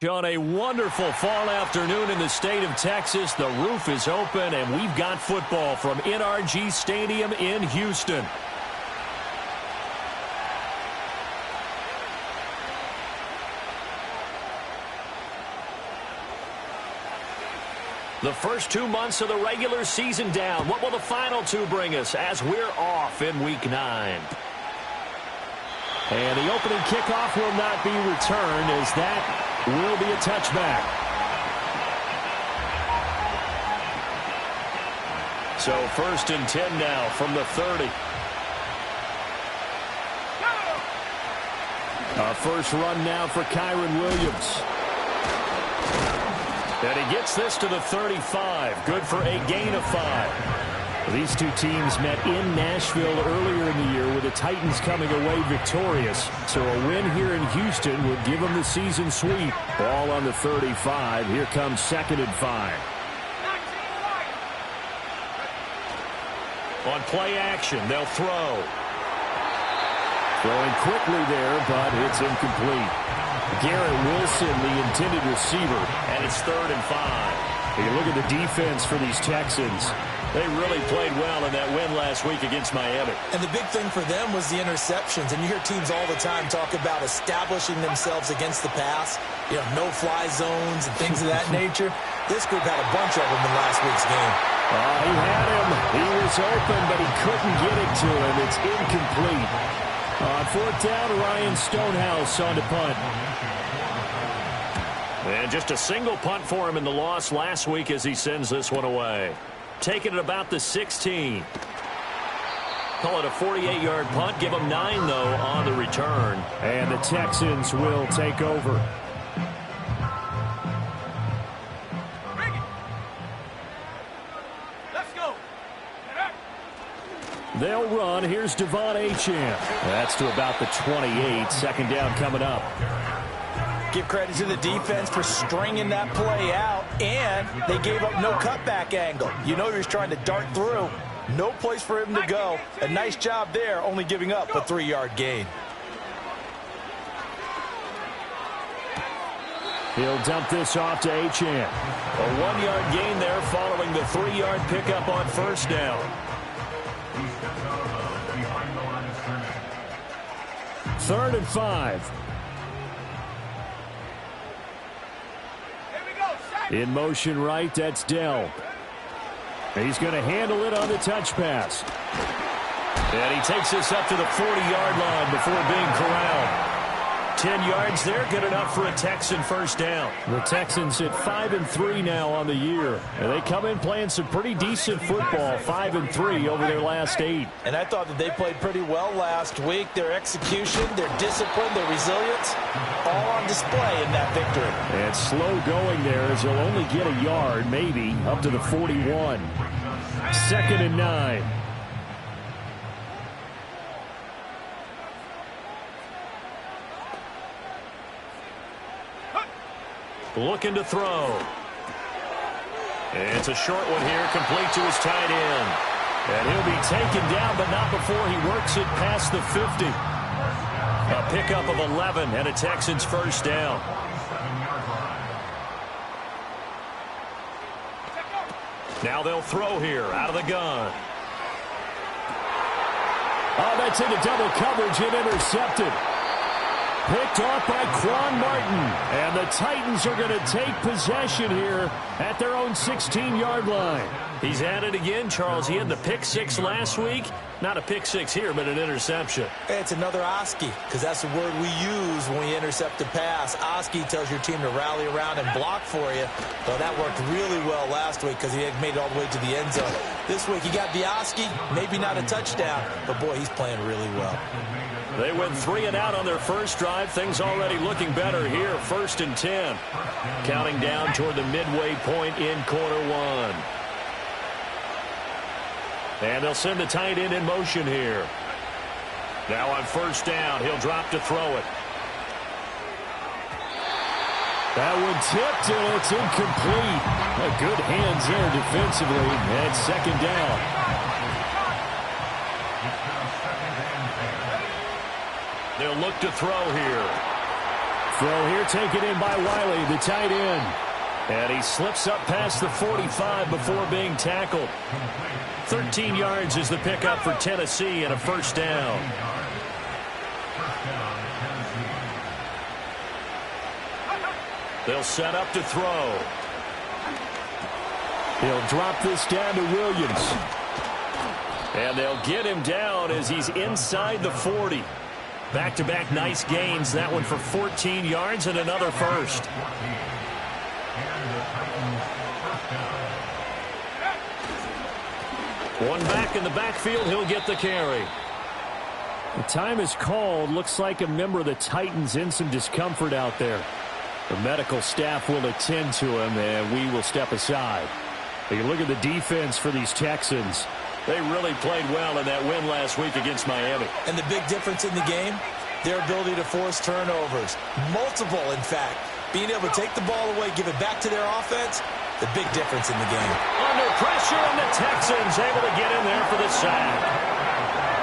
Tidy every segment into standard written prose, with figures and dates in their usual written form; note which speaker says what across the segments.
Speaker 1: On a wonderful fall afternoon in the state of Texas, the roof is open, and we've got football from NRG Stadium in Houston. The first 2 months of the regular season down. What will the final two bring us as we're off in Week 9? And the opening kickoff will not be returned, as that will be a touchback. So 1st and 10 now from the 30. Our first run now for Kyron Williams. And he gets this to the 35. Good for a gain of 5. These two teams met in Nashville earlier in the year with the Titans coming away victorious. So a win here in Houston would give them the season sweep. Ball on the 35. Here comes 2nd and 5. On play action, they'll throw. Throwing quickly there, but it's incomplete. Garrett Wilson, the intended receiver, and it's 3rd and 5. You look at the defense for these Texans. They really played well in that win last week against Miami.
Speaker 2: And the big thing for them was the interceptions. And you hear teams all the time talk about establishing themselves against the pass. You know, no-fly zones and things of that nature. This group had a bunch of them in last week's game.
Speaker 1: He had him. He was open, but he couldn't get it to him. It's incomplete. On 4th down, Ryan Stonehouse on to punt. And just a single punt for him in the loss last week as he sends this one away. Taking it about the 16. Call it a 48-yard punt. Give them 9, though, on the return. And the Texans will take over.
Speaker 3: Let's go.
Speaker 1: They'll run. Here's Devon Achane. That's to about the 28. 2nd down coming up.
Speaker 2: Give credit to the defense for stringing that play out, and they gave up no cutback angle. You know he was trying to dart through. No place for him to go. A nice job there, only giving up a 3-yard gain.
Speaker 1: He'll dump this off to Achane. A 1-yard gain there following the 3-yard pickup on 1st down. 3rd and 5. In motion right, that's Dell. He's going to handle it on the touch pass. And he takes this up to the 40-yard line before being corralled. 10 yards there, good enough for a Texan 1st down. The Texans at 5-3 now on the year. And they come in playing some pretty decent football, 5-3 over their last 8.
Speaker 2: And I thought that they played pretty well last week. Their execution, their discipline, their resilience, all on display in that victory.
Speaker 1: And slow going there as he'll only get a yard, maybe, up to the 41. 2nd and 9. Looking to throw. It's a short one here, complete to his tight end. And he'll be taken down, but not before he works it past the 50. A pickup of 11 and a Texans 1st down. Now they'll throw here out of the gun. Oh, that's into double coverage and intercepted. Picked off by Quan Martin. And the Titans are going to take possession here at their own 16-yard line. He's at it again, Charles. He had the pick 6 last week. Not a pick 6 here, but an interception.
Speaker 2: It's another Oski, because that's the word we use when we intercept a pass. Oski tells your team to rally around and block for you. Well, that worked really well last week because he had made it all the way to the end zone. This week he got the Oski, maybe not a touchdown, but boy, he's playing really well.
Speaker 1: They went 3 and out on their first drive. Things already looking better here. 1st and 10. Counting down toward the midway point in quarter 1. And they'll send the tight end in motion here. Now on 1st down, he'll drop to throw it. That one tipped, and it's incomplete. Good hands there defensively. And 2nd down. They'll look to throw here. Throw here taken in by Wiley, the tight end. And he slips up past the 45 before being tackled. 13 yards is the pickup for Tennessee and a first down. They'll set up to throw. He'll drop this down to Williams. And they'll get him down as he's inside the 40. Back-to-back nice gains. That one for 14 yards and another first. One back in the backfield. He'll get the carry. The time is called. Looks like a member of the Titans in some discomfort out there. The medical staff will attend to him, and we will step aside. You look at the defense for these Texans. They really played well in that win last week against Miami.
Speaker 2: And the big difference in the game, their ability to force turnovers. Multiple, in fact. Being able to take the ball away, give it back to their offense, the big difference in the game.
Speaker 1: Under pressure, and the Texans able to get in there for the sack.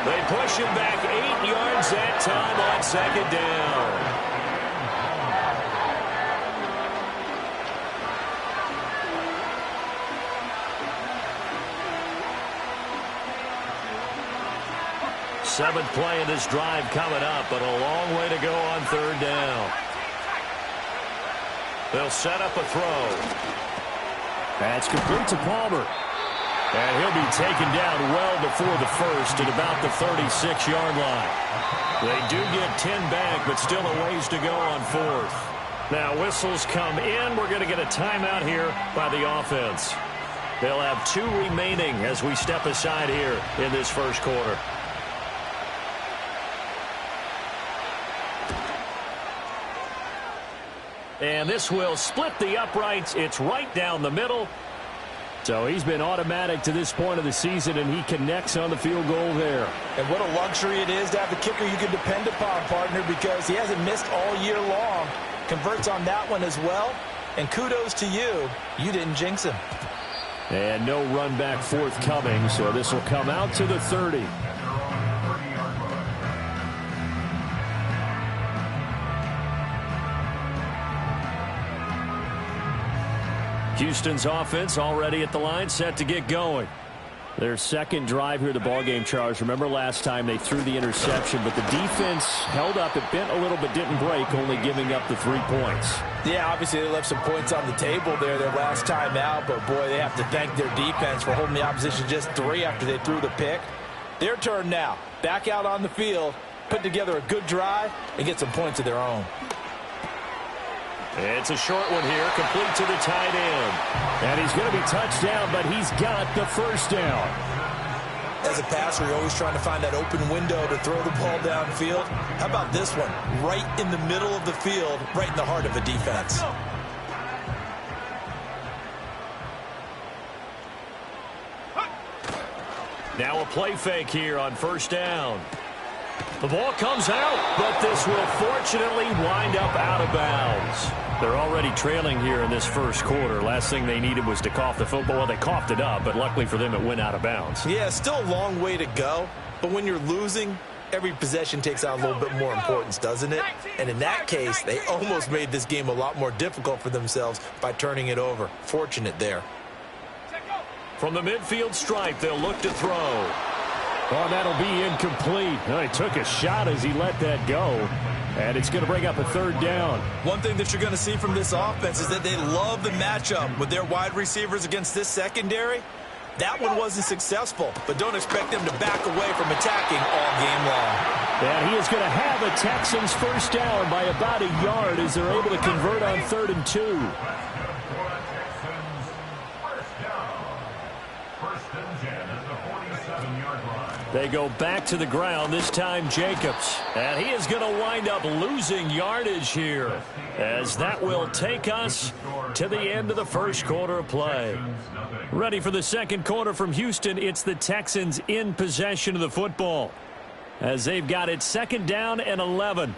Speaker 1: They push him back 8 yards that time on second down. Seventh play of this drive coming up, but a long way to go on third down. They'll set up a throw. That's complete to Palmer. And he'll be taken down well before the first at about the 36-yard line. They do get 10 back, but still a ways to go on fourth. Now whistles come in. We're going to get a timeout here by the offense. They'll have 2 remaining as we step aside here in this first quarter. And this will split the uprights. It's right down the middle. So he's been automatic to this point of the season, and he connects on the field goal there.
Speaker 2: And what a luxury it is to have a kicker you can depend upon, partner, because he hasn't missed all year long. Converts on that one as well. And kudos to you. You didn't jinx him.
Speaker 1: And no run back forthcoming, so this will come out to the 30. Houston's offense already at the line, set to get going. Their second drive here, the ballgame, Charles. Remember last time they threw the interception, but the defense held up. It bent a little but didn't break, only giving up the 3 points.
Speaker 2: Yeah, obviously they left some points on the table there their last time out, but boy, they have to thank their defense for holding the opposition just 3 after they threw the pick. Their turn now. Back out on the field, put together a good drive, and get some points of their own.
Speaker 1: It's a short one here, complete to the tight end. And he's going to be touched down, but he's got the first down.
Speaker 2: As a passer, you're always trying to find that open window to throw the ball downfield. How about this one? Right in the middle of the field, right in the heart of a defense.
Speaker 1: Now a play fake here on first down. The ball comes out, but this will fortunately wind up out of bounds. They're already trailing here in this first quarter. Last thing they needed was to cough the football. Well, they coughed it up, but luckily for them, it went out of bounds.
Speaker 2: Yeah, still a long way to go. But when you're losing, every possession takes on a little bit more importance, doesn't it? And in that case, they almost made this game a lot more difficult for themselves by turning it over. Fortunate there.
Speaker 1: From the midfield stripe, they'll look to throw. Oh, that'll be incomplete. Oh, he took a shot as he let that go. And it's going to bring up a third down.
Speaker 2: One thing that you're going to see from this offense is that they love the matchup with their wide receivers against this secondary. That one wasn't successful, but don't expect them to back away from attacking all game long.
Speaker 1: And he is going to have a Texans first down by about a yard as they're able to convert on 3rd and 2. They go back to the ground, this time Jacobs. And he is going to wind up losing yardage here, as that will take us to the end of the first quarter of play. Ready for the second quarter from Houston. It's the Texans in possession of the football, as they've got it 2nd down and 11.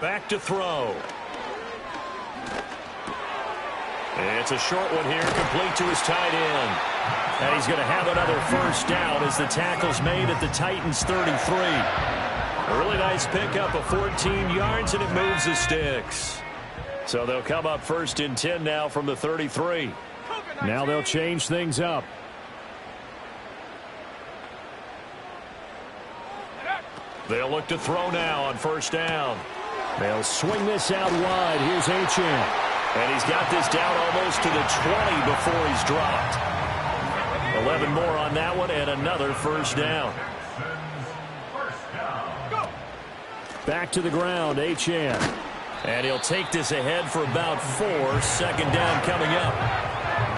Speaker 1: Back to throw. It's a short one here, complete to his tight end. And he's going to have another first down as the tackle's made at the Titans' 33. A really nice pickup of 14 yards, and it moves the sticks. So they'll come up 1st and 10 now from the 33. Now they'll change things up. They'll look to throw now on 1st down. They'll swing this out wide. Here's Achane. And he's got this down almost to the 20 before he's dropped. 11 more on that one and another first down. Back to the ground, Achane. And he'll take this ahead for about 4. 2nd down coming up.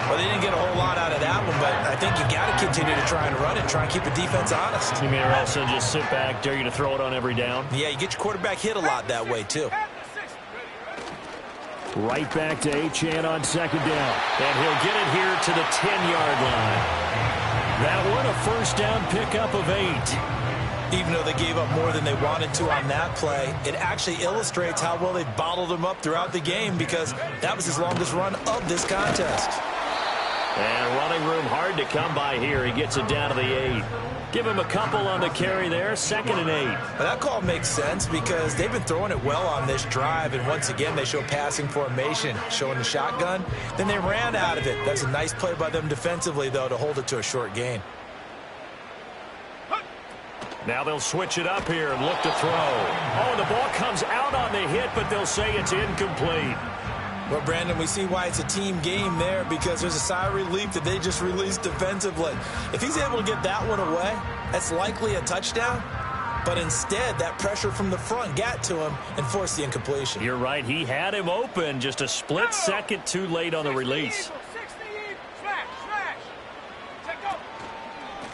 Speaker 2: Well, they didn't get a whole lot out of that one, but I think you got to continue to try and run it, try and keep the defense honest.
Speaker 1: You mean, or also just sit back, dare you to throw it on every down?
Speaker 2: Yeah, you get your quarterback hit a lot that way, too.
Speaker 1: Right back to Achane on 2nd down. And he'll get it here to the 10-yard line. That one, a first down pickup of 8.
Speaker 2: Even though they gave up more than they wanted to on that play, it actually illustrates how well they bottled him up throughout the game, because that was his longest run of this contest.
Speaker 1: And running room hard to come by here. He gets it down to the 8. Give him a couple on the carry there. 2nd and 8.
Speaker 2: Well, that call makes sense because they've been throwing it well on this drive, and once again they show passing formation, showing the shotgun. Then they ran out of it. That's a nice play by them defensively, though, to hold it to a short gain.
Speaker 1: Now they'll switch it up here and look to throw. Oh, and the ball comes out on the hit, but they'll say it's incomplete.
Speaker 2: Well, Brandon, we see why it's a team game there, because there's a sigh of relief that they just released defensively. If he's able to get that one away, that's likely a touchdown. But instead, that pressure from the front got to him and forced the incompletion.
Speaker 1: You're right. He had him open, just a split second too late on the release.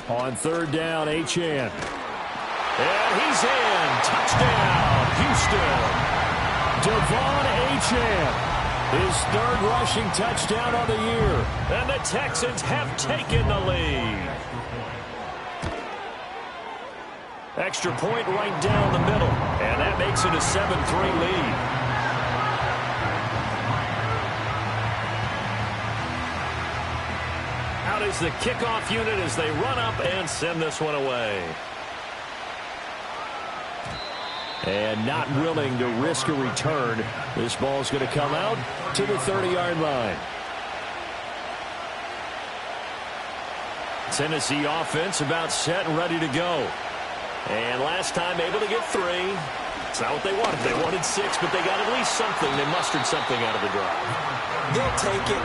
Speaker 1: On 3rd down, Achane. And he's in. Touchdown, Houston. Devon Achane. His 3rd rushing touchdown of the year. And the Texans have taken the lead. Extra point right down the middle. And that makes it a 7-3 lead. Out is the kickoff unit as they run up and send this one away. And not willing to risk a return. This ball's going to come out to the 30-yard line. Tennessee offense about set and ready to go. And last time able to get 3. It's not what they wanted. They wanted 6, but they got at least something. They mustered something out of the drive.
Speaker 2: They'll take it.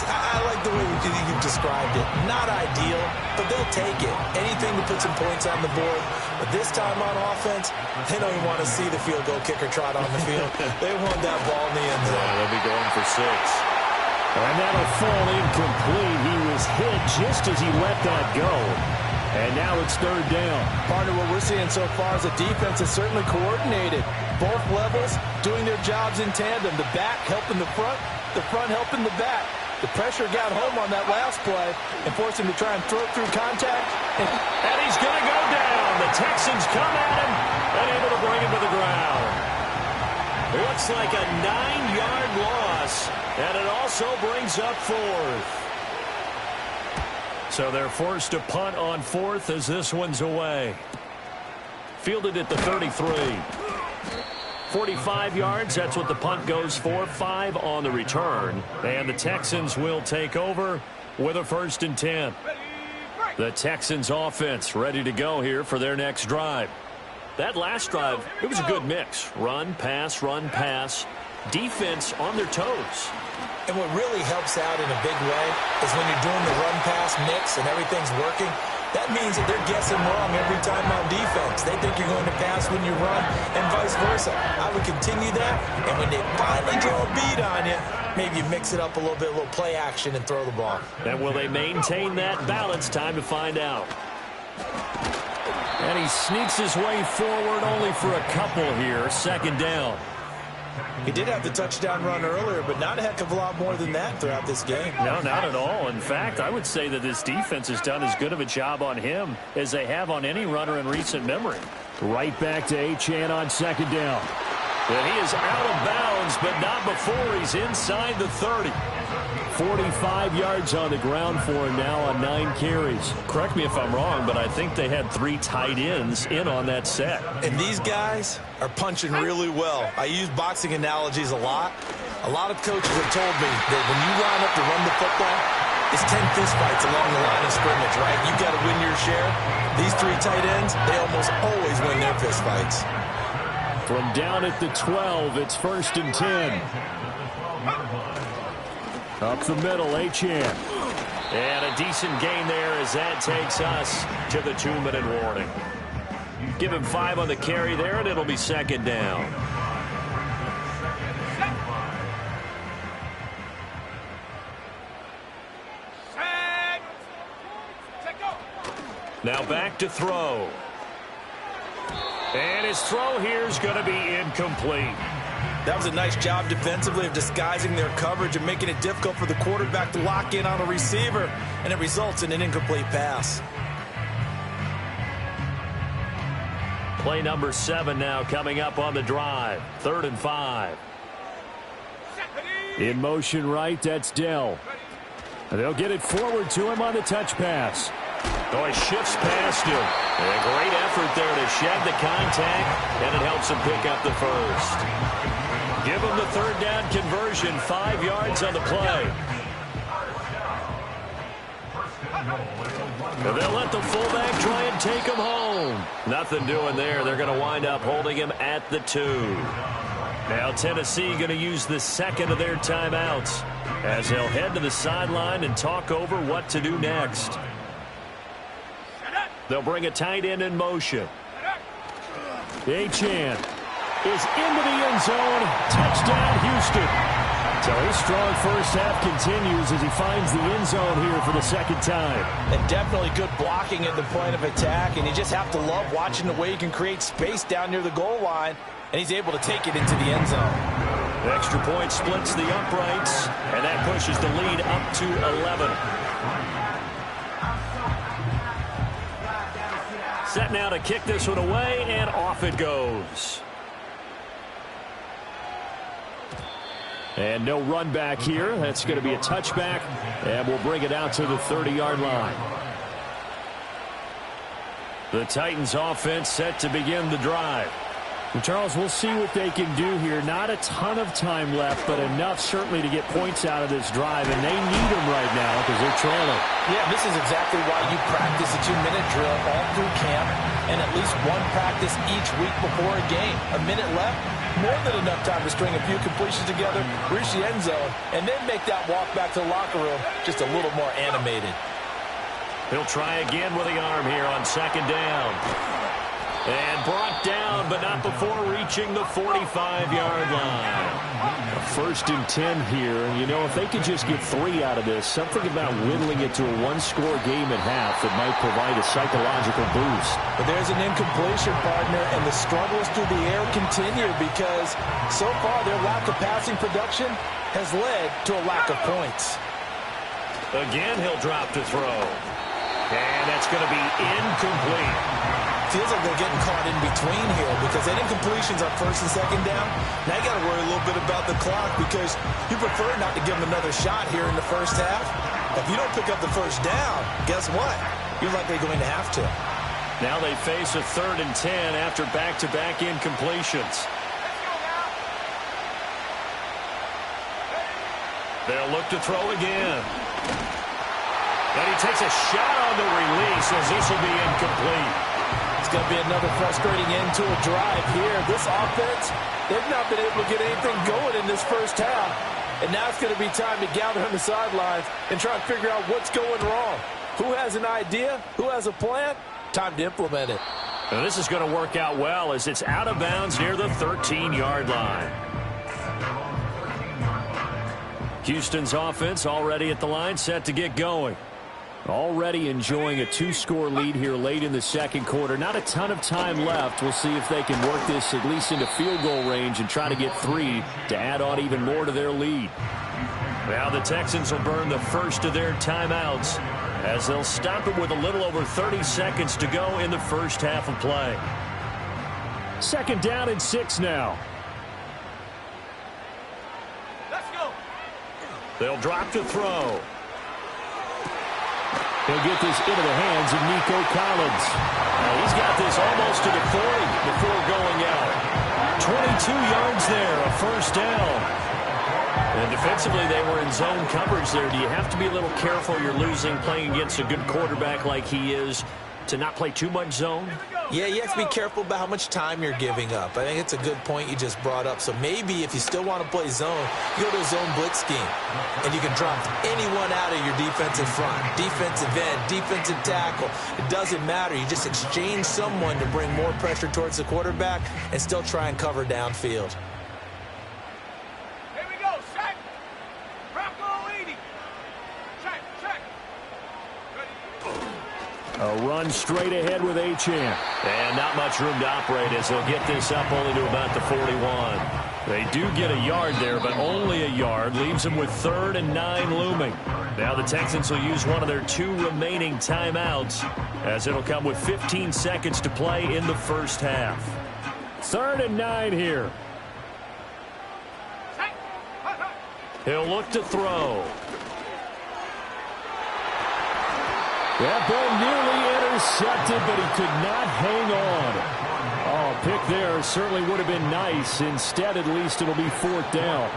Speaker 2: I like the way you described it. Not ideal, but they'll take it. Anything to put some points on the board. But this time on offense, they don't even want to see the field goal kicker trot on the field. They want that ball in the end zone.
Speaker 1: Yeah, they'll be going for 6. And that'll fall incomplete. He was hit just as he let that go. And now it's 3rd down.
Speaker 2: Partner, what we're seeing so far is the defense is certainly coordinated. Both levels doing their jobs in tandem. The back helping the front helping the back. The pressure got home on that last play and forced him to try and throw through contact.
Speaker 1: And he's going to go down. The Texans come at him and able to bring him to the ground. Looks like a 9-yard loss, and it also brings up 4th. So they're forced to punt on 4th as this one's away. Fielded at the 33. 45 yards, that's what the punt goes for. 5 on the return. And the Texans will take over with a 1st and 10. The Texans offense ready to go here for their next drive. That last drive, it was a good mix. Run, pass, defense on their toes.
Speaker 2: And what really helps out in a big way is when you're doing the run-pass mix and everything's working, that means that they're guessing wrong every time on defense. They think you're going to pass when you run and vice versa. I would continue that, and when they finally draw a beat on you, maybe you mix it up a little bit, a little play action, and throw the ball.
Speaker 1: And will they maintain that balance? Time to find out. And he sneaks his way forward only for a couple here. 2nd down.
Speaker 2: He did have the touchdown run earlier, but not a heck of a lot more than that throughout this game.
Speaker 1: No, not at all. In fact, I would say that this defense has done as good of a job on him as they have on any runner in recent memory. Right back to Achane on 2nd down. And he is out of bounds, but not before he's inside the 30. 45 yards on the ground for him now on 9 carries.
Speaker 3: Correct me if I'm wrong, but I think they had 3 tight ends in on that set.
Speaker 2: And these guys are punching really well. I use boxing analogies a lot. A lot of coaches have told me that when you line up to run the football, it's 10 fistfights along the line of scrimmage, right? You got to win your share. These 3 tight ends, they almost always win their fistfights.
Speaker 1: From down at the 12, it's 1st and 10. Up the middle, Achane.
Speaker 3: And a decent gain there as that takes us to the 2-minute warning. Give him 5 on the carry there, and it'll be 2nd down. Now back to throw. And his throw here is going to be incomplete.
Speaker 2: That was a nice job defensively of disguising their coverage and making it difficult for the quarterback to lock in on a receiver, and it results in an incomplete pass.
Speaker 3: Play number 7 now coming up on the drive. 3rd and 5.
Speaker 1: In motion right, that's Dell. They'll get it forward to him on the touch pass.
Speaker 3: Oh, he shifts past him. A great effort there to shed the contact, and it helps him pick up the first. Give him the 3rd down conversion, 5 yards on the play. And they'll let the fullback try and take him home. Nothing doing there. They're going to wind up holding him at the 2. Now Tennessee going to use the 2nd of their timeouts as they'll head to the sideline and talk over what to do next. They'll bring a tight end in motion.
Speaker 1: Achane is into the end zone. Touchdown, Houston. So his strong first half continues as he finds the end zone here for the 2nd time.
Speaker 2: And definitely good blocking at the point of attack, and you just have to love watching the way he can create space down near the goal line, and he's able to take it into the end zone.
Speaker 3: The extra point splits the uprights, and that pushes the lead up to 11. Set now to kick this one away, and off it goes.
Speaker 1: And no run back here. That's going to be a touchback, and we'll bring it out to the 30-yard line. The Titans offense set to begin the drive. And Charles, we'll see what they can do here. Not a ton of time left, but enough certainly to get points out of this drive, and they need them right now because they're trailing.
Speaker 2: Yeah, this is exactly why you practice a 2-minute drill all through camp and at least one practice each week before a game. A minute left, more than enough time to string a few completions together, reach the end zone, and then make that walk back to the locker room just a little more animated.
Speaker 3: He'll try again with the arm here on 2nd down. And brought down, but not before reaching the 45-yard line.
Speaker 1: A 1st and 10 here. And, you know, if they could just get 3 out of this, something about whittling it to a 1-score game at half that might provide a psychological boost.
Speaker 2: But there's an incompletion, partner, and the struggles through the air continue because so far their lack of passing production has led to a lack of points.
Speaker 3: Again, he'll drop to throw. And that's going to be incomplete.
Speaker 2: Feels like they're getting caught in between here because that incompletion's on 1st and 2nd down. Now you got to worry a little bit about the clock because you prefer not to give them another shot here in the first half. If you don't pick up the 1st down, guess what? You're likely going to have to.
Speaker 3: Now they face a 3rd and 10 after back-to-back incompletions. They'll look to throw again. And he takes a shot on the release as this will be incomplete.
Speaker 2: It's going to be another frustrating end to a drive here. This offense, they've not been able to get anything going in this first half. And now it's going to be time to gather on the sidelines and try and figure out what's going wrong. Who has an idea? Who has a plan? Time to implement it.
Speaker 3: Now this is going to work out well as it's out of bounds near the 13-yard line. Houston's offense already at the line, set to get going. Already enjoying a 2-score lead here late in the 2nd quarter. Not a ton of time left. We'll see if they can work this at least into field goal range and try to get 3 to add on even more to their lead. Now the Texans will burn the first of their timeouts as they'll stop it with a little over 30 seconds to go in the first half of play.
Speaker 1: 2nd down and 6 now.
Speaker 3: They'll drop to throw. He'll get this into the hands of Nico Collins. He's got this almost to the 40 before going out. 22 yards there, a first down. And defensively, they were in zone coverage there. Do you have to be a little careful? You're losing playing against a good quarterback like he is to not play too much zone?
Speaker 2: Yeah, you have to be careful about how much time you're giving up. I think it's a good point you just brought up. So maybe if you still want to play zone, you go to a zone blitz scheme. And you can drop anyone out of your defensive front. Defensive end, defensive tackle. It doesn't matter. You just exchange someone to bring more pressure towards the quarterback and still try and cover downfield.
Speaker 3: A run straight ahead with Achane.
Speaker 1: And not much room to operate as he'll get this up only to about the 41.
Speaker 3: They do get a yard there, but only a yard. Leaves them with 3rd and 9 looming.
Speaker 1: Now the Texans will use one of their 2 remaining timeouts as it'll come with 15 seconds to play in the first half.
Speaker 3: 3rd and 9 here.
Speaker 1: He'll look to throw.
Speaker 3: That ball nearly intercepted, but he could not hang on. Oh, a pick there certainly would have been nice. Instead, at least it'll be 4th down.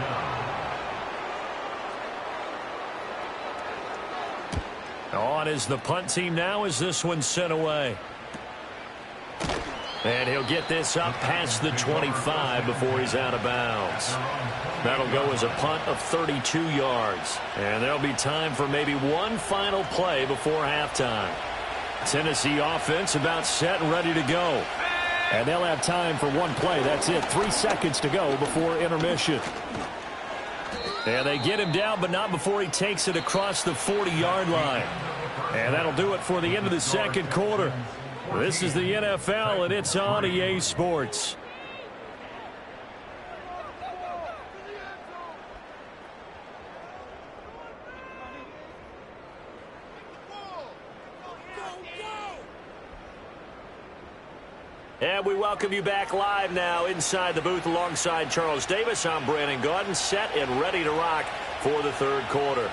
Speaker 1: On is the punt team now as this one's sent away. And he'll get this up past the 25 before he's out of bounds. That'll go as a punt of 32 yards. And there'll be time for maybe one final play before halftime. Tennessee offense about set and ready to go.
Speaker 3: And they'll have time for one play. That's it. 3 seconds to go before intermission.
Speaker 1: And they get him down, but not before he takes it across the 40-yard line. And that'll do it for the end of the second quarter. This is the NFL, and it's on EA Sports. And we welcome you back live now inside the booth alongside Charles Davis. I'm Brandon Gaudin, set and ready to rock for the third quarter.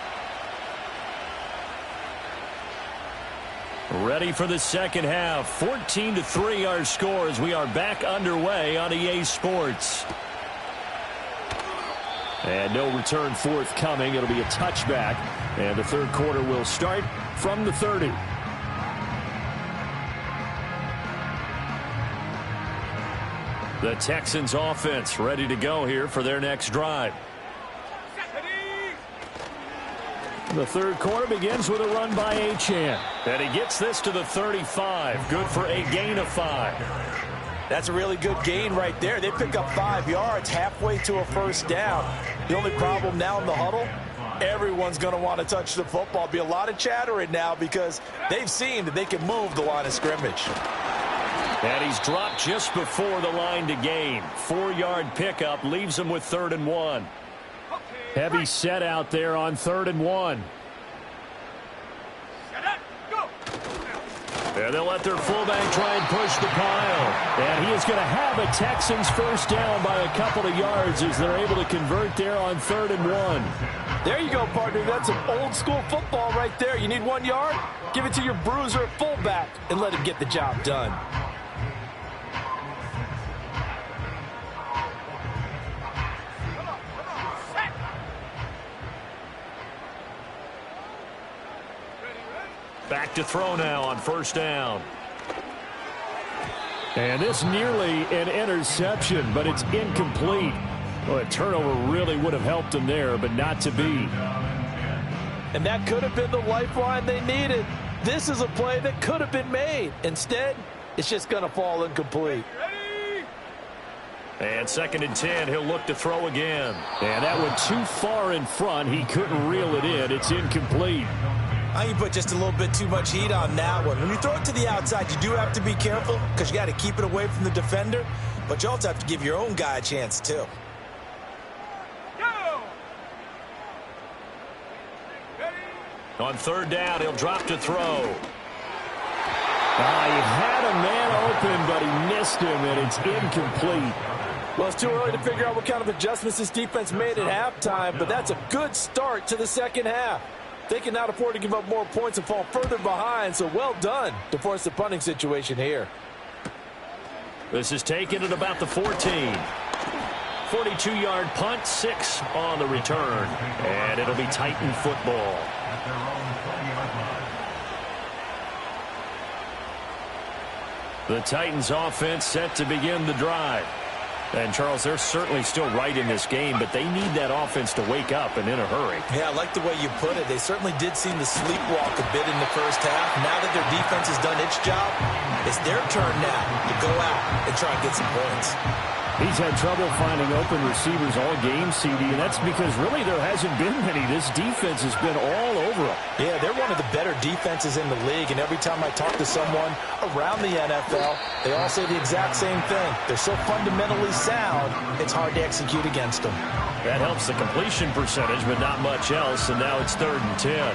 Speaker 1: Ready for the second half. 14-3 our score as we are back underway on EA Sports.
Speaker 3: And no return forthcoming. It'll be a touchback. And the third quarter will start from the 30.
Speaker 1: The Texans offense ready to go here for their next drive.
Speaker 3: The third quarter begins with a run by Achane.
Speaker 1: And he gets this to the 35. Good for a gain of 5.
Speaker 2: That's a really good gain right there. They pick up 5 yards halfway to a first down. The only problem now in the huddle, everyone's going to want to touch the football. Be a lot of chattering now because they've seen that they can move the line of scrimmage.
Speaker 1: And he's dropped just before the line to gain. 4-yard pickup leaves him with 3rd and 1.
Speaker 3: Heavy set out there on 3rd and 1.
Speaker 1: And they'll let their fullback try and push the pile.
Speaker 3: And he is going to have a Texans first down by a couple of yards as they're able to convert there on 3rd and 1.
Speaker 4: There you go, partner. That's some old school football right there. You need 1 yard? Give it to your bruiser fullback and let him get the job done.
Speaker 1: Back to throw now on first down.
Speaker 3: And this nearly an interception, but it's incomplete. Well, a turnover really would have helped them there, but not to be.
Speaker 4: And that could have been the lifeline they needed. This is a play that could have been made. Instead, it's just going to fall incomplete.
Speaker 1: And 2nd and 10, he'll look to throw again.
Speaker 3: And that one too far in front. He couldn't reel it in. It's incomplete.
Speaker 2: I think you put just a little bit too much heat on that one. When you throw it to the outside, you do have to be careful because you got to keep it away from the defender. But you also have to give your own guy a chance, too.
Speaker 1: On 3rd down, he'll drop to throw.
Speaker 3: He had a man open, but he missed him, and it's incomplete.
Speaker 4: Well, it's too early to figure out what kind of adjustments this defense made at halftime, but that's a good start to the second half. They cannot afford to give up more points and fall further behind, so well done to force the punting situation here.
Speaker 3: This is taken at about the 14. 42-yard punt, 6 on the return. And it'll be Titan football. The Titans offense set to begin the drive. And, Charles, they're certainly still right in this game, but they need that offense to wake up and in a hurry.
Speaker 2: Yeah, I like the way you put it. They certainly did seem to sleepwalk a bit in the first half. Now that their defense has done its job, it's their turn now to go out and try and get some points.
Speaker 1: He's had trouble finding open receivers all game, CD, and that's because really there hasn't been many. This defense has been all over them.
Speaker 4: Yeah, they're one of the better defenses in the league, and every time I talk to someone around the NFL, they all say the exact same thing. They're so fundamentally sound, it's hard to execute against them.
Speaker 3: That helps the completion percentage, but not much else, and now it's 3rd and 10.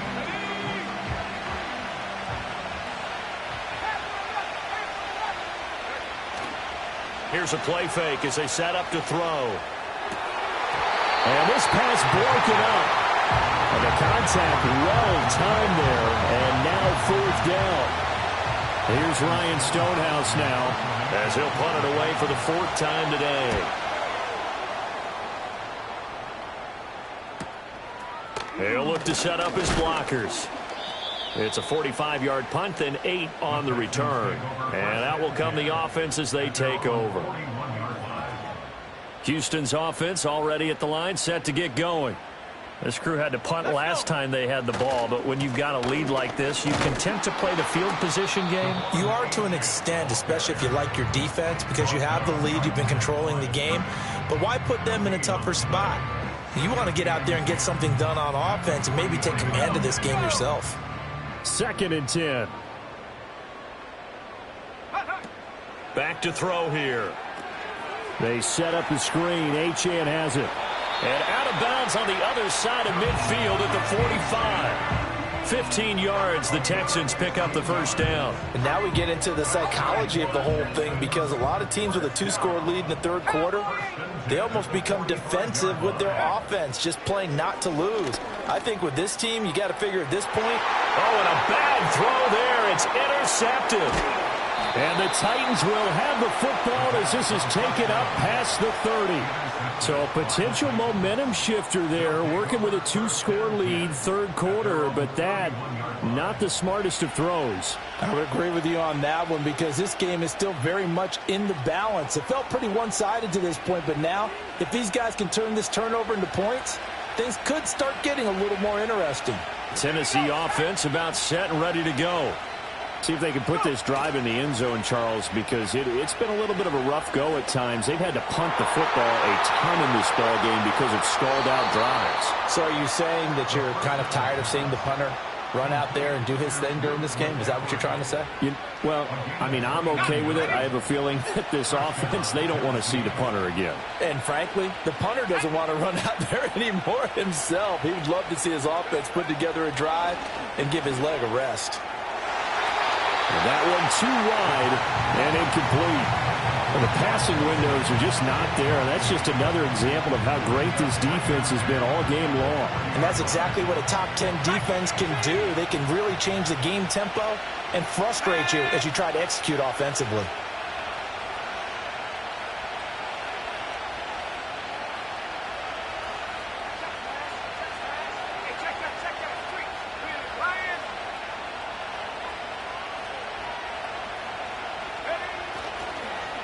Speaker 3: Here's a play fake as they set up to throw.
Speaker 1: And this pass broken up. And the contact well-timed there. And now 4th down. Here's Ryan Stonehouse now
Speaker 3: as he'll punt it away for the 4th time today. He'll look to set up his blockers. It's a 45-yard punt, then 8 on the return. And out will come the offense as they take over. Houston's offense already at the line, set to get going. This crew had to punt last time they had the ball, but when you've got a lead like this, you content to play the field position game?
Speaker 2: You are to an extent, especially if you like your defense, because you have the lead, you've been controlling the game. But why put them in a tougher spot? You want to get out there and get something done on offense and maybe take command of this game yourself.
Speaker 1: 2nd and 10.
Speaker 3: Back to throw here.
Speaker 1: They set up the screen. Achane has it.
Speaker 3: And out of bounds on the other side of midfield at the 45. 15 yards, the Texans pick up the 1st down.
Speaker 4: And now we get into the psychology of the whole thing, because a lot of teams with a 2-score lead in the 3rd quarter, they almost become defensive with their offense, just playing not to lose. I think with this team, you got to figure at this point.
Speaker 3: Oh, and a bad throw there. It's intercepted.
Speaker 1: And the Titans will have the football as this is taken up past the 30. So a potential momentum shifter there, working with a 2-score lead, 3rd quarter, but that, not the smartest of throws.
Speaker 4: I would agree with you on that one, because this game is still very much in the balance. It felt pretty one-sided to this point, but now, if these guys can turn this turnover into points, things could start getting a little more interesting.
Speaker 3: Tennessee offense about set and ready to go.
Speaker 1: See if they can put this drive in the end zone, Charles, because it's been a little bit of a rough go at times. They've had to punt the football a ton in this ball game because of stalled-out drives.
Speaker 4: So are you saying that you're kind of tired of seeing the punter run out there and do his thing during this game? Is that what you're trying to say?
Speaker 1: Well, I mean, I'm okay with it. I have a feeling that this offense, they don't want to see the punter again.
Speaker 4: And frankly, the punter doesn't want to run out there anymore himself. He would love to see his offense put together a drive and give his leg a rest.
Speaker 1: And that one too wide and incomplete. Well, the passing windows are just not there, and that's just another example of how great this defense has been all game long.
Speaker 4: And that's exactly what a top 10 defense can do. They can really change the game tempo and frustrate you as you try to execute offensively.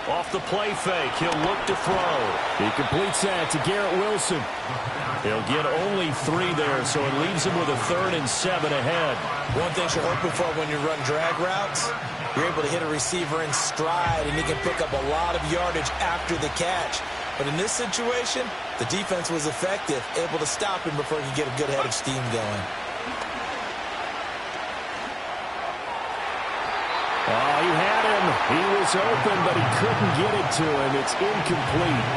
Speaker 3: Off the play fake, he'll look to throw.
Speaker 1: He completes that to Garrett Wilson.
Speaker 3: He'll get only 3 there, so it leaves him with a 3rd and 7 ahead.
Speaker 2: One thing you're hoping for when you run drag routes, you're able to hit a receiver in stride, and he can pick up a lot of yardage after the catch. But in this situation, the defense was effective, able to stop him before he could get a good head of steam going.
Speaker 1: Oh, he had him. He was open, but he couldn't get it to him. It's incomplete.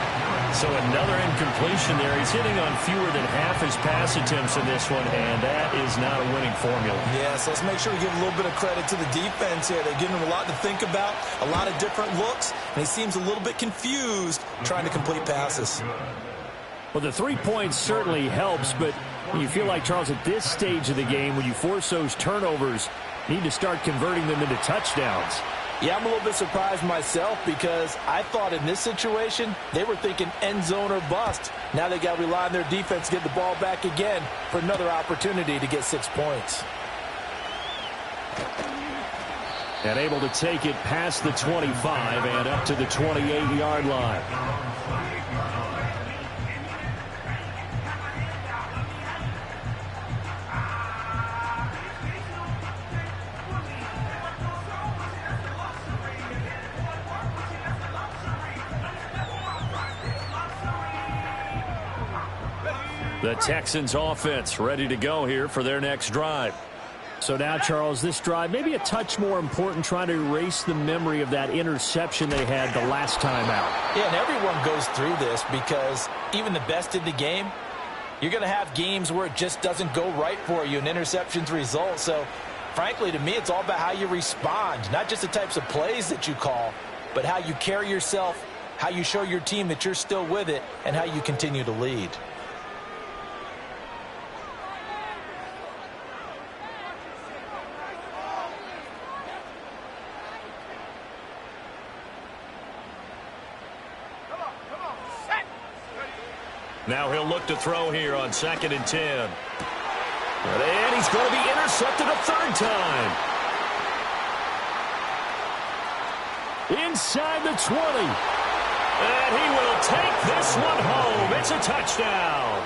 Speaker 3: So another incompletion there. He's hitting on fewer than half his pass attempts in this one, and that is not a winning formula.
Speaker 2: Yeah, so let's make sure we give a little bit of credit to the defense here. They're giving him a lot to think about, a lot of different looks, and he seems a little bit confused trying to complete passes.
Speaker 1: Well, the 3 points certainly helps, but you feel like, Charles, at this stage of the game, when you force those turnovers, you need to start converting them into touchdowns.
Speaker 4: Yeah, I'm a little bit surprised myself because I thought in this situation they were thinking end zone or bust. Now they got to rely on their defense to get the ball back again for another opportunity to get 6 points.
Speaker 1: And able to take it past the 25 and up to the 28-yard line. The Texans offense ready to go here for their next drive. So now, Charles, this drive maybe a touch more important, trying to erase the memory of that interception they had the last time out.
Speaker 4: Yeah, and everyone goes through this because even the best in the game, you're going to have games where it just doesn't go right for you and interceptions result. So, frankly, to me, it's all about how you respond, not just the types of plays that you call, but how you carry yourself, how you show your team that you're still with it, and how you continue to lead.
Speaker 3: Now he'll look to throw here on 2nd and 10. And he's going to be intercepted a third time.
Speaker 1: Inside the 20.
Speaker 3: And he will take this one home. It's a touchdown.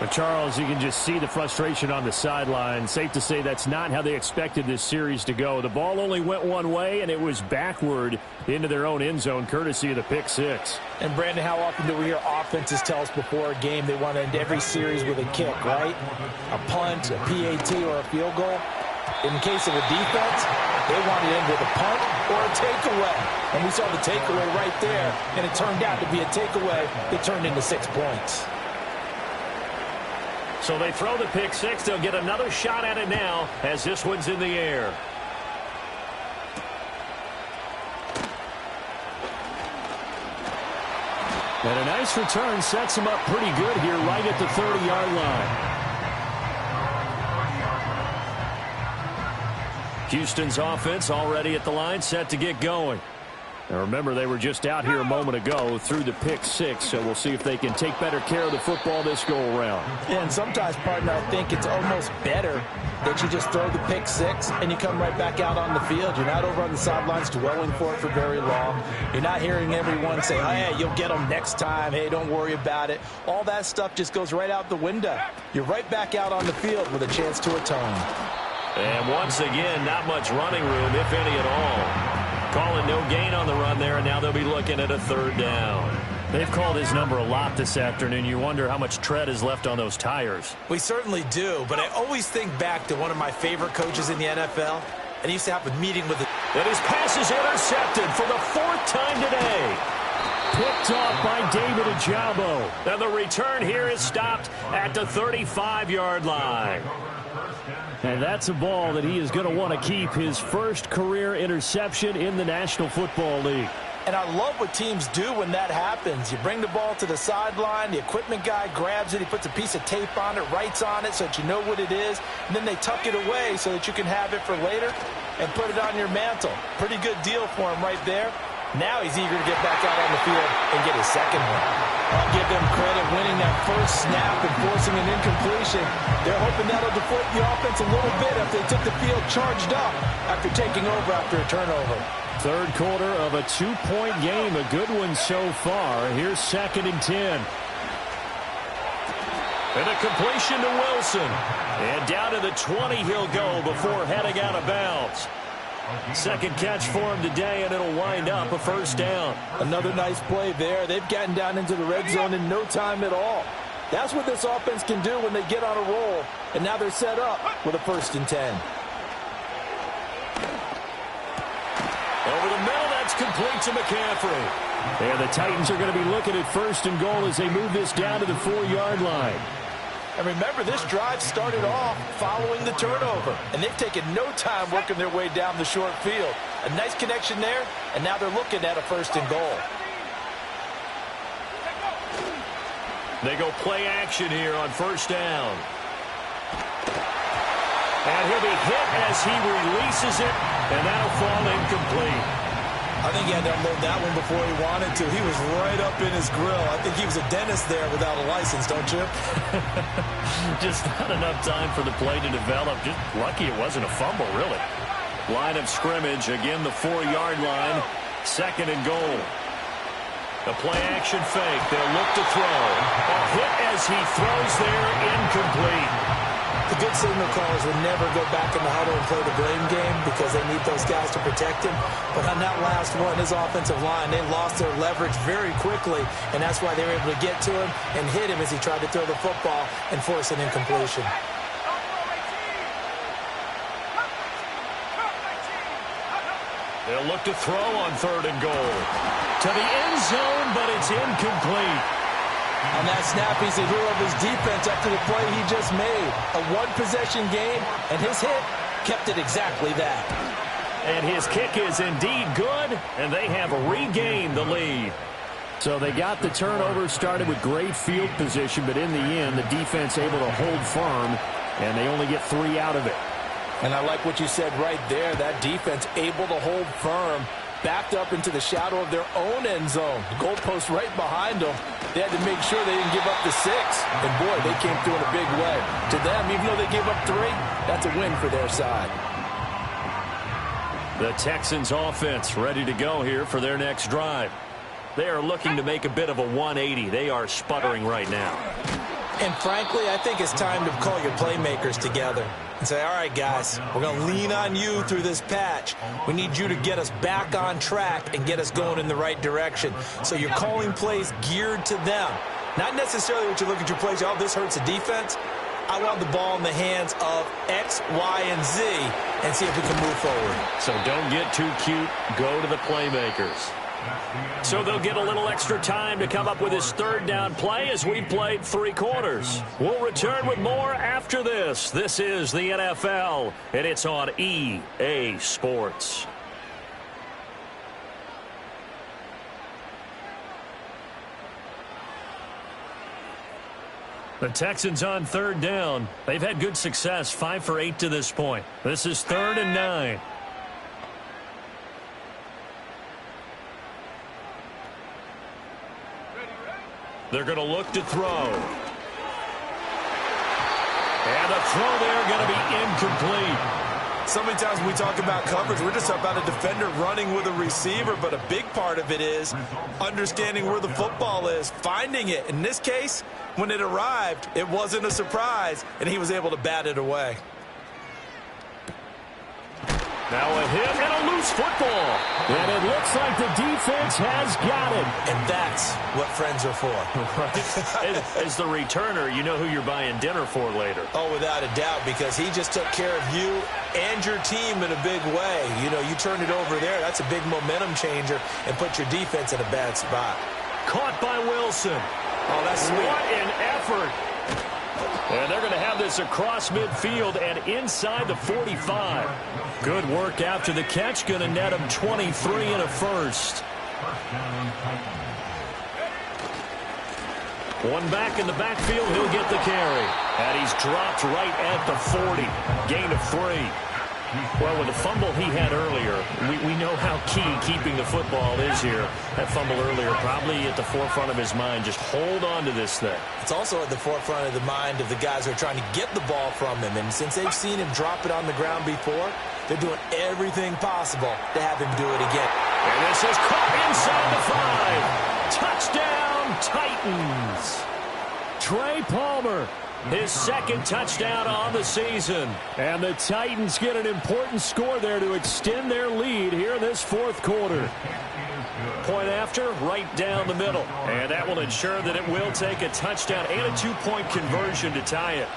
Speaker 1: But, Charles, you can just see the frustration on the sideline. Safe to say that's not how they expected this series to go. The ball only went one way, and it was backward into their own end zone, courtesy of the pick six.
Speaker 4: And, Brandon, how often do we hear offenses tell us before a game they want to end every series with a kick, right? A punt, a PAT, or a field goal. In case of a defense, they want to end with a punt or a takeaway. And we saw the takeaway right there, and it turned out to be a takeaway that turned into 6 points.
Speaker 3: So they throw the pick six. They'll get another shot at it now as this one's in the air.
Speaker 1: And a nice return sets him up pretty good here right at the 30-yard line. Houston's offense already at the line, set to get going. Now remember, they were just out here a moment ago through the pick six, so we'll see if they can take better care of the football this go-around.
Speaker 4: Yeah, and sometimes, partner, I think it's almost better that you just throw the pick six and you come right back out on the field. You're not over on the sidelines dwelling for it for very long. You're not hearing everyone say, oh, hey, you'll get them next time. Hey, don't worry about it. All that stuff just goes right out the window. You're right back out on the field with a chance to atone.
Speaker 3: And once again, not much running room, if any at all. Calling no gain on the run there, and now they'll be looking at a third down.
Speaker 1: They've called his number a lot this afternoon. You wonder how much tread is left on those tires.
Speaker 2: We certainly do, but I always think back to one of my favorite coaches in the NFL, and he used to have a meeting with the...
Speaker 3: And his pass is intercepted for the 4th time today.
Speaker 1: Picked off by David Ojabo.
Speaker 3: And the return here is stopped at the 35-yard line.
Speaker 1: And that's a ball that he is going to want to keep, his first career interception in the National Football League.
Speaker 4: And I love what teams do when that happens. You bring the ball to the sideline, the equipment guy grabs it, he puts a piece of tape on it, writes on it so that you know what it is, and then they tuck it away so that you can have it for later and put it on your mantle. Pretty good deal for him right there. Now he's eager to get back out on the field and get his second one. I'll give them credit winning that first snap and forcing an incompletion. They're hoping that'll deflate the offense a little bit after they took the field charged up after taking over after a turnover.
Speaker 1: Third quarter of a 2-point game, a good one so far. Here's 2nd and 10.
Speaker 3: And a completion to Wilson. And down to the 20 he'll go before heading out of bounds. Second catch for him today, and it'll wind up a first down.
Speaker 4: Another nice play there. They've gotten down into the red zone in no time at all. That's what this offense can do when they get on a roll. And now they're set up with a 1st and 10.
Speaker 3: Over the middle, that's complete to McCaffrey. And the Titans are going to be looking at 1st and goal as they move this down to the 4-yard line.
Speaker 4: And remember, this drive started off following the turnover, and they've taken no time working their way down the short field. A nice connection there, and now they're looking at a 1st and goal.
Speaker 3: They go play action here on 1st down. And he'll be hit as he releases it, and that'll fall incomplete.
Speaker 4: I think he had to unload that one before he wanted to. He was right up in his grill. I think he was a dentist there without a license, don't you?
Speaker 3: Just not enough time for the play to develop. Just lucky it wasn't a fumble, really. Line of scrimmage, again the 4-yard line. 2nd and goal. The play action fake. They'll look to throw. A hit as he throws there, incomplete.
Speaker 2: The good signal callers would never go back in the huddle and play the blame game because they need those guys to protect him. But on that last one, his offensive line, they lost their leverage very quickly, and that's why they were able to get to him and hit him as he tried to throw the football and force an incompletion.
Speaker 3: They'll look to throw on 3rd and goal. To the end zone, but it's incomplete.
Speaker 2: On that snap, he's a hero of his defense after the play he just made. A one-possession game, and his hit kept it exactly that.
Speaker 3: And his kick is indeed good, and they have regained the lead. So they got the turnover started with great field position, but in the end, the defense able to hold firm, and they only get 3 out of it.
Speaker 4: And I like what you said right there. That defense able to hold firm, backed up into the shadow of their own end zone. The goalpost right behind them. They had to make sure they didn't give up the 6. And, boy, they came through in a big way. To them, even though they gave up 3, that's a win for their side.
Speaker 3: The Texans offense ready to go here for their next drive. They are looking to make a bit of a 180. They are sputtering right now.
Speaker 2: And, frankly, I think it's time to call your playmakers together and say, all right, guys, we're going to lean on you through this patch. We need you to get us back on track and get us going in the right direction. So you're calling plays geared to them. Not necessarily what you look at your plays, oh, this hurts the defense. I want the ball in the hands of X, Y, and Z and see if we can move forward.
Speaker 3: So don't get too cute. Go to the playmakers. So they'll get a little extra time to come up with his 3rd down play as we played 3 quarters. We'll return with more after this. This is the NFL, and it's on EA Sports. The Texans on 3rd down. They've had good success, 5 for 8 to this point. This is 3rd and 9. They're going to look to throw. And the throw there going to be incomplete.
Speaker 4: So many times when we talk about coverage, we're just about a defender running with a receiver, but a big part of it is understanding where the football is, finding it. In this case, when it arrived, it wasn't a surprise, and he was able to bat it away.
Speaker 3: Now a hit and a loose football. And it looks like the defense has got it.
Speaker 2: And that's what friends are for.
Speaker 3: Right. As the returner, you know who you're buying dinner for later.
Speaker 2: Oh, without a doubt, because he just took care of you and your team in a big way. You know, you turned it over there. That's a big momentum changer and put your defense in a bad spot.
Speaker 3: Caught by Wilson.
Speaker 2: Oh, that's sweet.
Speaker 3: What an effort. And they're going to have this across midfield and inside the 45. Good work after the catch. Going to net him 23 and a first. One back in the backfield. He'll get the carry. And he's dropped right at the 40. Gain of 3. Well, with the fumble he had earlier, we know how key keeping the football is here. That fumble earlier probably at the forefront of his mind. Just hold on to this thing.
Speaker 2: It's also at the forefront of the mind of the guys who are trying to get the ball from him. And since they've seen him drop it on the ground before, they're doing everything possible to have him do it again.
Speaker 3: And this is caught inside the 5. Touchdown, Titans. Trey Palmer. His 2nd touchdown on the season. And the Titans get an important score there to extend their lead here in this 4th quarter. Point after, right down the middle. And that will ensure that it will take a touchdown and a 2-point conversion to tie it.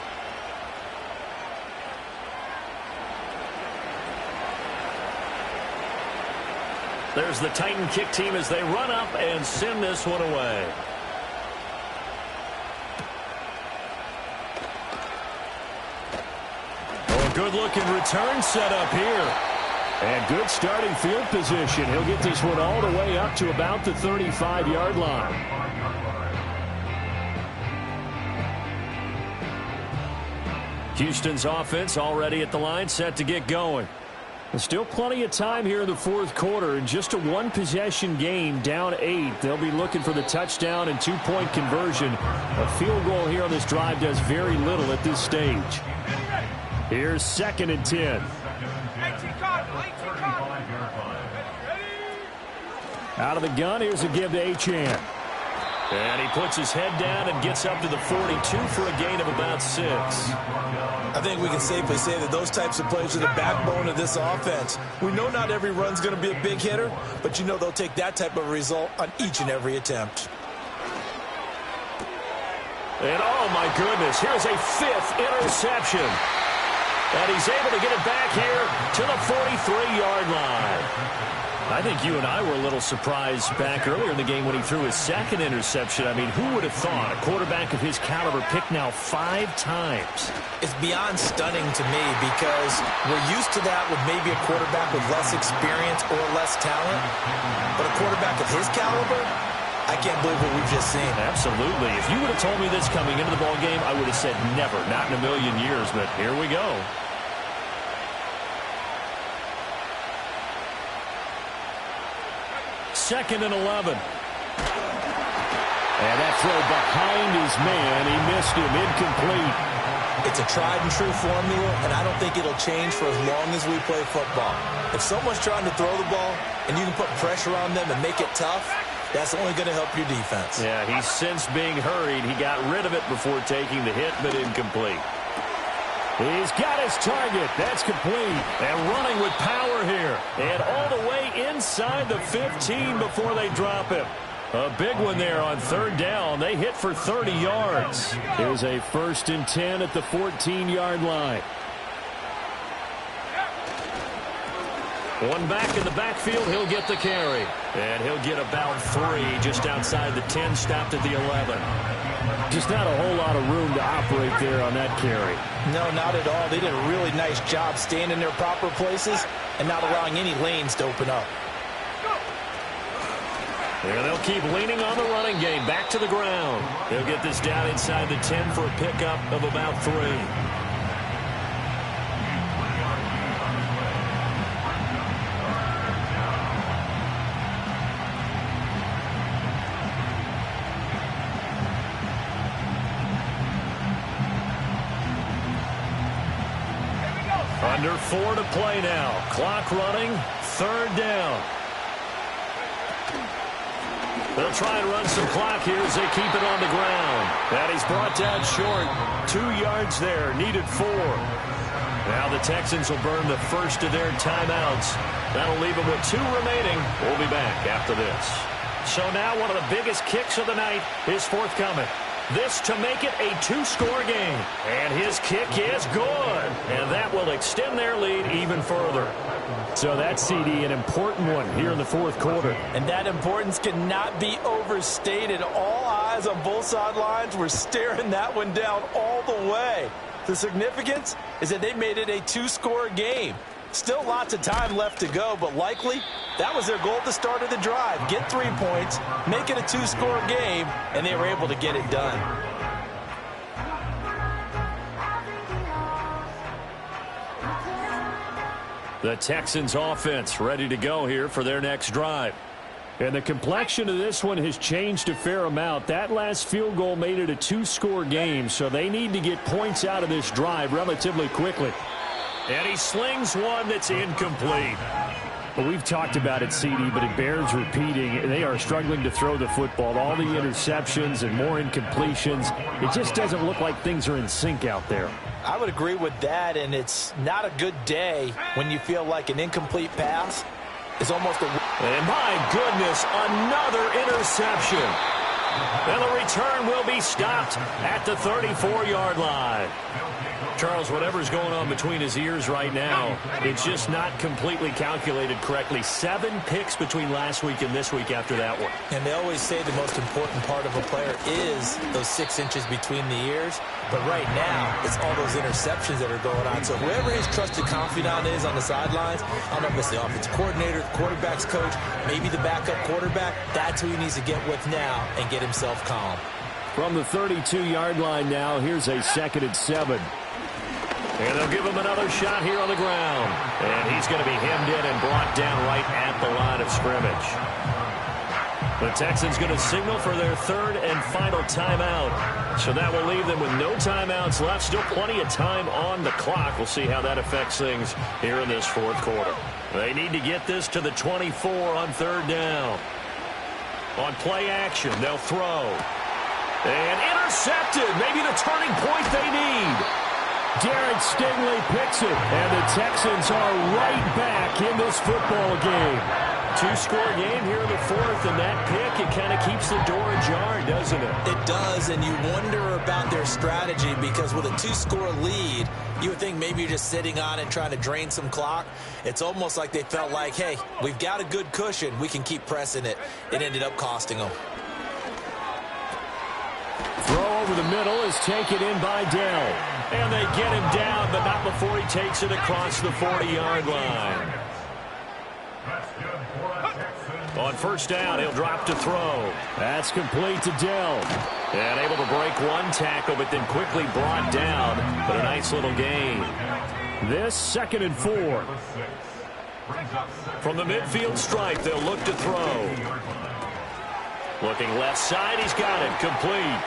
Speaker 3: There's the Titan kick team as they run up and send this one away. Oh, good-looking return set up here. And good starting field position. He'll get this one all the way up to about the 35-yard line. Houston's offense already at the line, set to get going. There's still plenty of time here in the fourth quarter. In just a one-possession game, down 8. They'll be looking for the touchdown and two-point conversion. A field goal here on this drive does very little at this stage. Here's 2nd and 10. Out of the gun, here's a give to Achane. And he puts his head down and gets up to the 42 for a gain of about 6.
Speaker 2: I think we can safely say that those types of plays are the backbone of this offense. We know not every run's going to be a big hitter, but you know they'll take that type of result on each and every attempt.
Speaker 3: And oh my goodness, here's a 5th interception. And he's able to get it back here to the 43-yard line. I think you and I were a little surprised back earlier in the game when he threw his 2nd interception. I mean, who would have thought a quarterback of his caliber picked now 5 times?
Speaker 2: It's beyond stunning to me because we're used to that with maybe a quarterback with less experience or less talent. But a quarterback of his caliber, I can't believe what we've just seen.
Speaker 3: Absolutely. If you would have told me this coming into the ball game, I would have said never, not in a million years. But here we go. Second and 11. And that throw behind his man. He missed him. Incomplete.
Speaker 2: It's a tried-and-true formula, and I don't think it'll change for as long as we play football. If someone's trying to throw the ball and you can put pressure on them and make it tough, that's only going to help your defense.
Speaker 3: Yeah, he's since being hurried. He got rid of it before taking the hit, but incomplete. He's got his target. That's complete. And running with power here. And all the way inside the 15 before they drop him. A big one there on 3rd down. They hit for 30 yards. Here's a 1st and 10 at the 14-yard line. One back in the backfield. He'll get the carry. And he'll get about 3 just outside the 10, stopped at the 11. Just not a whole lot of room to operate there on that carry.
Speaker 2: No, not at all. They did a really nice job staying in their proper places and not allowing any lanes to open up.
Speaker 3: And they'll keep leaning on the running game. Back to the ground. They'll get this down inside the 10 for a pickup of about 3. Under 4 to play now. Clock running. 3rd down. They'll try and run some clock here as they keep it on the ground. And he's brought down short. 2 yards there. Needed 4. Now the Texans will burn the first of their timeouts. That'll leave them with 2 remaining. We'll be back after this. So now one of the biggest kicks of the night is forthcoming. This to make it a 2-score game. And his kick is good. And that will extend their lead even further. So that's, CD, an important one here in the 4th quarter.
Speaker 2: And that importance cannot be overstated. All eyes on both sidelines were staring that one down all the way. The significance is that they made it a 2-score game. Still lots of time left to go, but likely that was their goal at the start of the drive. Get 3 points, make it a 2-score game, and they were able to get it done.
Speaker 3: The Texans offense ready to go here for their next drive. And the complexion of this one has changed a fair amount. That last field goal made it a 2-score game, so they need to get points out of this drive relatively quickly. And he slings one that's incomplete. Well, we've talked about it, CD, but it bears repeating. They are struggling to throw the football. All the interceptions and more incompletions. It just doesn't look like things are in sync out there.
Speaker 2: I would agree with that, and it's not a good day when you feel like an incomplete pass is almost a...
Speaker 3: And my goodness, another interception. And the return will be stopped at the 34-yard line. Charles, whatever's going on between his ears right now, it's just not completely calculated correctly. 7 picks between last week and this week after that one.
Speaker 2: And they always say the most important part of a player is those 6 inches between the ears. But right now, it's all those interceptions that are going on. So whoever his trusted confidant is on the sidelines, I don't know if it's the offensive coordinator, the quarterback's coach, maybe the backup quarterback, that's who he needs to get with now and get himself calm.
Speaker 3: From the 32-yard line now, here's a 2nd and 7. And they'll give him another shot here on the ground. And he's going to be hemmed in and brought down right at the line of scrimmage. The Texans going to signal for their 3rd and final timeout. So that will leave them with no timeouts left. Still plenty of time on the clock. We'll see how that affects things here in this 4th quarter. They need to get this to the 24 on 3rd down. On play action, they'll throw. And intercepted. Maybe the turning point they need. Darren Stingley picks it, and the Texans are right back in this football game. 2-score game here in the 4th, and that pick, it kind of keeps the door ajar, doesn't it?
Speaker 2: It does, and you wonder about their strategy because with a 2-score lead, you would think maybe you're just sitting on it trying to drain some clock. It's almost like they felt like, hey, we've got a good cushion. We can keep pressing it. It ended up costing them.
Speaker 3: Throw over the middle is taken in by Dell. And they get him down, but not before he takes it across the 40-yard line. On 1st down, he'll drop to throw. That's complete to Dell. And able to break 1 tackle, but then quickly brought down. But a nice little gain. This 2nd and 4. From the midfield stripe, they'll look to throw. Looking left side, he's got it. Complete.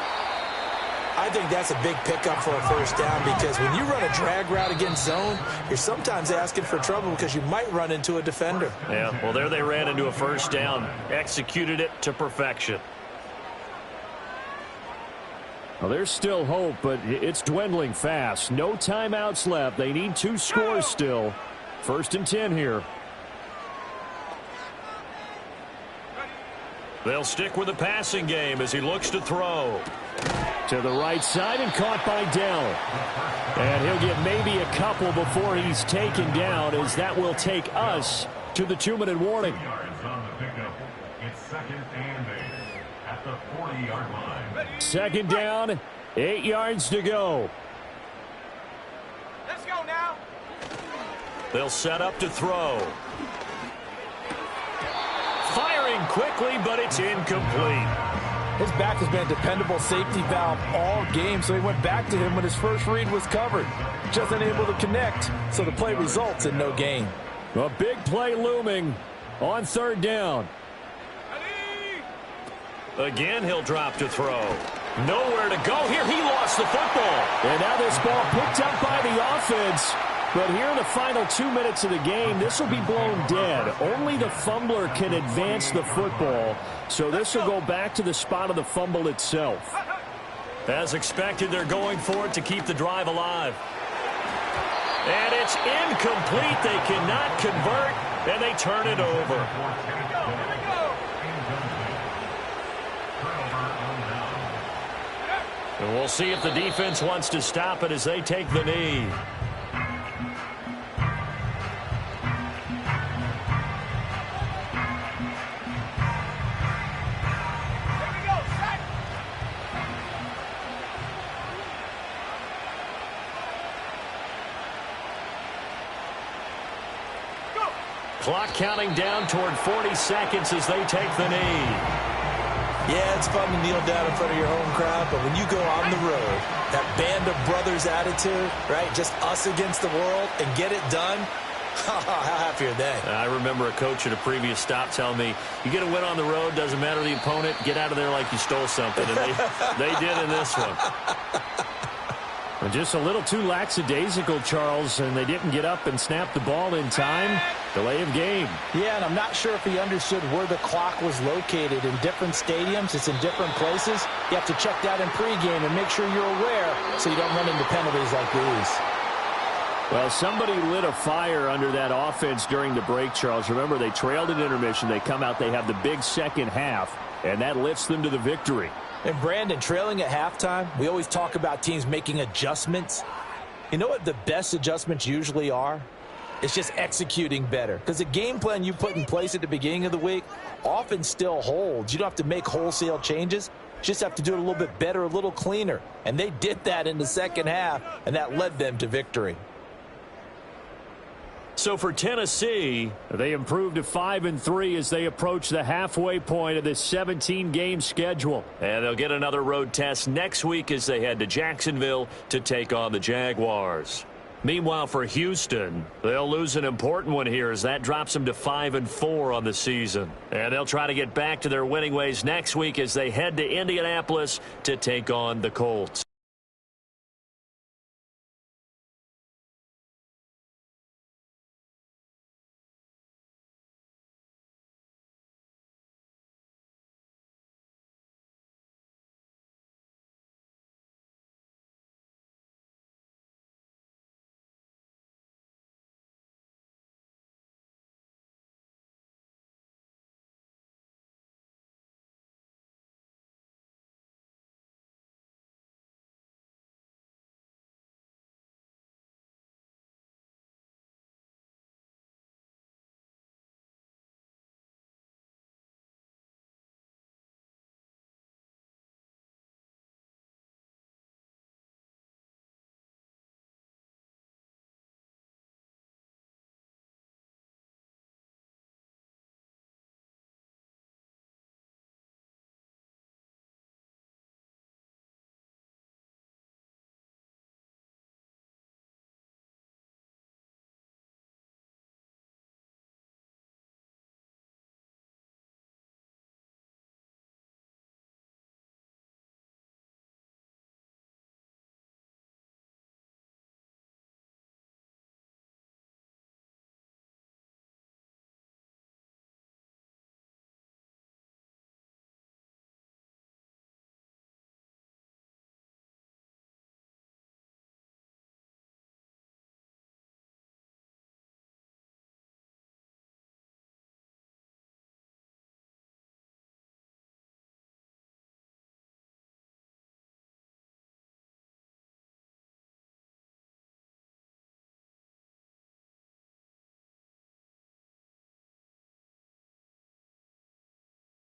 Speaker 2: I think that's a big pickup for a 1st down because when you run a drag route against zone, you're sometimes asking for trouble because you might run into a defender.
Speaker 3: Yeah, well, there they ran into a 1st down. Executed it to perfection. Well, there's still hope, but it's dwindling fast. No timeouts left. They need 2 scores still. 1st and 10 here. They'll stick with the passing game as he looks to throw. To the right side and caught by Dell. And he'll get maybe a couple before he's taken down, as that will take us to the 2-minute warning.
Speaker 5: It's 2nd and 8 at the 40-yard line.
Speaker 3: 2nd down, 8 yards to go.
Speaker 6: Let's go now.
Speaker 3: They'll set up to throw. Firing quickly, but it's incomplete.
Speaker 4: His back has been a dependable safety valve all game, so he went back to him when his first read was covered. Just unable to connect, so the play results in no gain.
Speaker 3: A big play looming on 3rd down. Again, he'll drop to throw. Nowhere to go here. He lost the football. And now this ball picked up by the offense. But here in the final 2 minutes of the game, this will be blown dead. Only the fumbler can advance the football. So this will go back to the spot of the fumble itself. As expected, they're going for it to keep the drive alive. And it's incomplete. They cannot convert, and they turn it over. And we'll see if the defense wants to stop it as they take the knee. Clock counting down toward 40 seconds as they take the knee.
Speaker 2: Yeah, it's fun to kneel down in front of your home crowd, but when you go on the road, that band of brothers attitude, right, just us against the world, and get it done, how happy are they?
Speaker 3: I remember a coach at a previous stop telling me, you get a win on the road, doesn't matter the opponent, get out of there like you stole something. And they did in this one. And just a little too lackadaisical, Charles, and they didn't get up and snap the ball in time. Delay of game.
Speaker 4: Yeah, and I'm not sure if he understood where the clock was located. In different stadiums, it's in different places. You have to check that in pregame and make sure you're aware so you don't run into penalties like these.
Speaker 3: Well, somebody lit a fire under that offense during the break, Charles. Remember, they trailed at intermission. They come out, they have the big second half.
Speaker 1: and that lifts them to the victory.
Speaker 4: And Brandon, trailing at halftime, we always talk about teams making adjustments. You know what the best adjustments usually are? It's just executing better. Because the game plan you put in place at the beginning of the week often still holds. You don't have to make wholesale changes. You just have to do it a little bit better, a little cleaner. And they did that in the second half, and that led them to victory.
Speaker 1: So for Tennessee, they improved to 5-3 as they approach the halfway point of this 17-game schedule.
Speaker 3: And they'll get another road test next week as they head to Jacksonville to take on the Jaguars. Meanwhile, for Houston, they'll lose an important one here as that drops them to 5-4 on the season. And they'll try to get back to their winning ways next week as they head to Indianapolis to take on the Colts.